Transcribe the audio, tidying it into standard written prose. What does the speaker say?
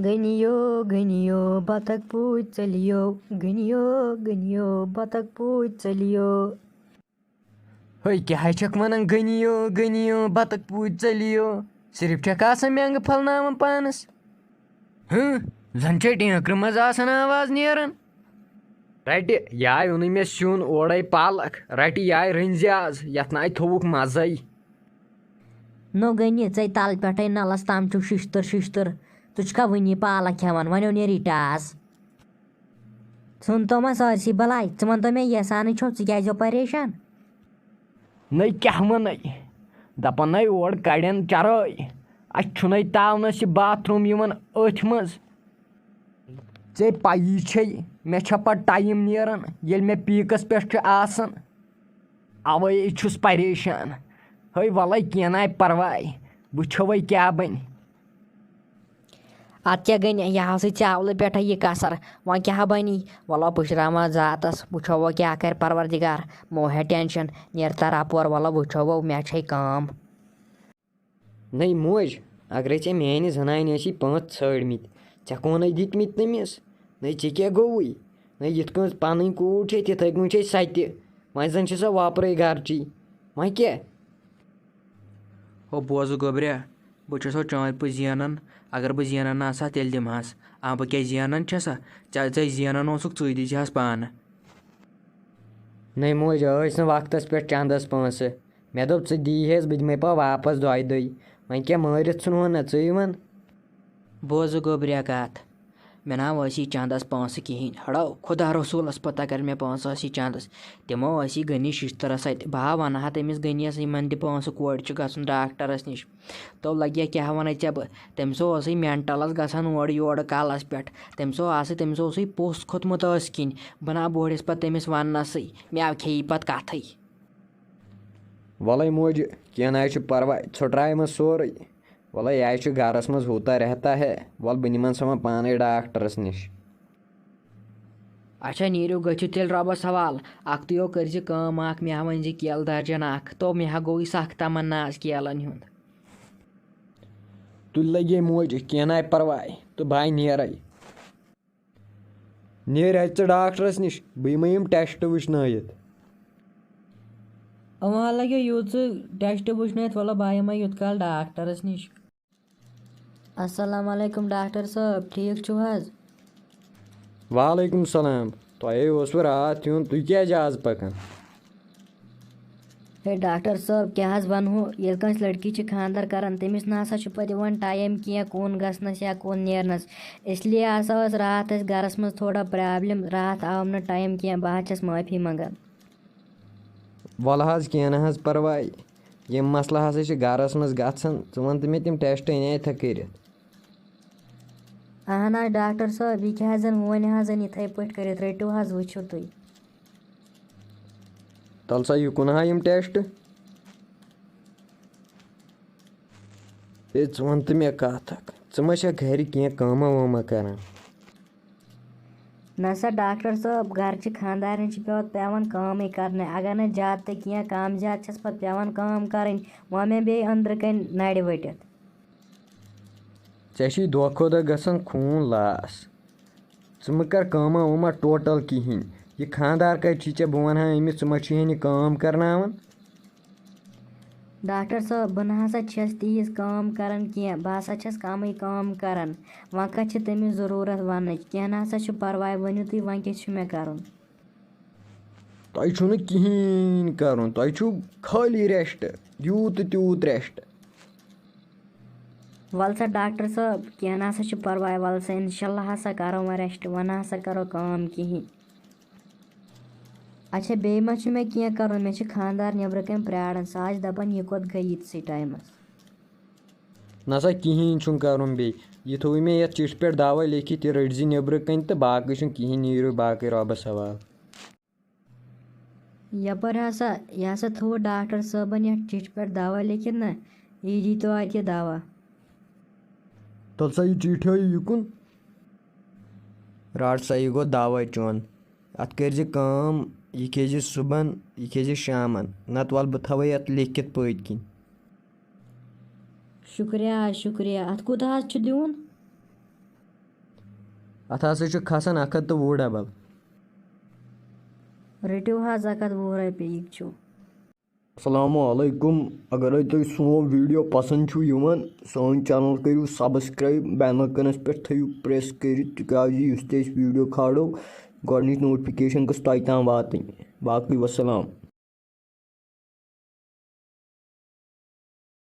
गनियो गनियो बतख पूछ चलियो गनियो गनियो बतख पूछ चलियो। है क्या छक वनान गनियो गनियो बतख पूछ चलियो सिर्फ छक आसान मेंग फलनावन पानस जन चे टेंकर मज आसान आवाज नेरन रट याय उन मे सिन ओड़े पालक रट याय रंज आज यथ ना थोवुक मजे नो गनि ऐ तल पे नलस तम चुक शिश्तर शिश्तर तुझका वनी पालक खेवान वनो नेरी टास सुन तो मा सारसी बलाई वन तो मे यसान छो क्या परेशान नै क्या वन दपन नै ओर कड़न चराई अ तावनस बाथरूम अथ मज ऐ पई छे मे पे टाइम नेरन ये मे पीकस पे आसन अवे छुस परेशान है वल क्या ना परवाय वो वह क्या बन अत क्या गन यह चावल पे यह कसर वह क्या बनी वलो पुशरामा जातस वो वो क्या कर परवरदिगार मो है टेंशन नेर तरपोर वलो वो वो मे काम नै मोज अगर ऐ मेन जनान 5 छड़मित ऐ कौन दितमित तमिस नै क्या गोवुई नै यथ पन कूट तिथे कन सत वह जन सो वापरे गरची वह क्या हो बोज गोब्रिया बहुत चाँद पे जेनान अगर बह जेनान ना तेल दिमहस बह क्या जेनान छसा ऐ जेनान दी दीजिहस पान नै मोज वक्तस पे चंदस पोंसे मे दोप दी दीहेस बह दिमे पे वापस दो वह क्या मारित वन ना वन बोज गोब्रिया कत मे ना चंदस पोंस कहें हड़ो खुदा रसूलस पता कर मे पोंस चंदस तमो गनी शिश्तरस बह वन हा तमिस गनियस इन पोंस कोड़ गन डाक्टरस नश तो लगे क्या वन ऐ बह तमिसो मेंटलस गसान ओर योर कलस पे तमिस पोस खोतमुत कन बह ना बोड़िस पे तमिस वनस मे खे पे कथ वल मोज क्या ना परवाह छुट्राय मज सोरे वल यह गरस मज होता रहता है वल बह निमन समान पाने डॉक्टरस नश अच्छा नीरू गो तेल रबस हवाल तुयो कर कम मे वन केल दर्जन तो मे गो सख तमन्ना केलन हुंद तु लगे मोज क्या ना परवाह तो बह नेर डॉक्टरस नश बह यम टेस्ट वुचन वहाँ लगे यूत टेस्ट वुचन वल बह युत काल डॉक्टरस नश अस्सलाम वालेकुम डॉक्टर साहब ठीक छु हज वालेकुम सलाम तुह रात यून तु क्या आज पकान हे डॉक्टर साहब क्या वनो ये कंस लड़की खानदर करान तमिस ना पे दिवान टाइम क्या कौन गसनस या कौन नेरनस इसलिए रात गरस मज थोड़ा प्रॉब्लम रात आव न टाइम क्या बह छस माफी मंगान वल क्या ना परवाह यम मसला हसा गरस मज गसन वन तो मे तम टेस्ट अन कर अहन डॉक्टर साहब यह क्या वन इथे पे कर रटो वो तुम तल सा युकुन यम टेस्ट वन तो मे कथ मा घर क्या कामा वामा कर नसा डॉक्टर साहब घर खानदार पेवान काम कर अगर न ज्यादा तो क्या कम ज्यादा पे पेवान काम कर वह मे बे अंदर कन नड़ वटित ऐ दह खो दह गसान खून लास मा कर कामा वामा टोटल कहें यह खानदार कत बह वन अमिस मा काम करनावन डॉक्टर साहब बह ना तीस काम कर बह कम काम कर वह कत तमिस जरूरत वन क्या ना परवाह वनो तुम वह क्या मे कर तुम कहें कर तुम खाली रेस्ट यूत तूत रेस्ट वल सा डॉक्टर साहब क्या ना परवाह वल सा इंशाल्लाह करो वह रेस्ट वह ना करो काम कहें अच्छा बे मा मे क्या कर मे खानदार नबर कन प्राण सह दपान यह कोत गई इतस टाइमस नसा कहें कर बे यह थो मे ये चिठ पे दवा लिखित यह रटज नबर कन तो बाकी कहें नीरू बाकी रबस हवाल यपर यह थो डॉक्टर साहबन यह चिठ पे दवा लिखित ना यह दी तो अत दवा तल सा यह चिठ युकुन रट सा यह गो दवा चोन अत कर यह खेज सुबह यह खेज शामन नत वल बह थवे अत लिखित पत किन शुक्रिया शुक्रिया अत कूत दिवन اَتھ ہسا چھُ کھسان 110 ڈبل. رٔٹِو حظ 110 رۄپیہِ یہِ چھُ. السلام علیکم. اگرے تۄہہِ سون ویٖڈیو پسنٛد چھُ یِوان سون چینل کٔرِو سبسکرایب بیل آیکنس پٮ۪ٹھ تھٲیِو پریس کٔرِتھ تِکیازِ یُس تہِ أسۍ ویٖڈیو کھالو گۄڈنِچ نوٹفکیشن گٔژھ تۄہہِ تام واتٕنۍ. باقٕے وسلام.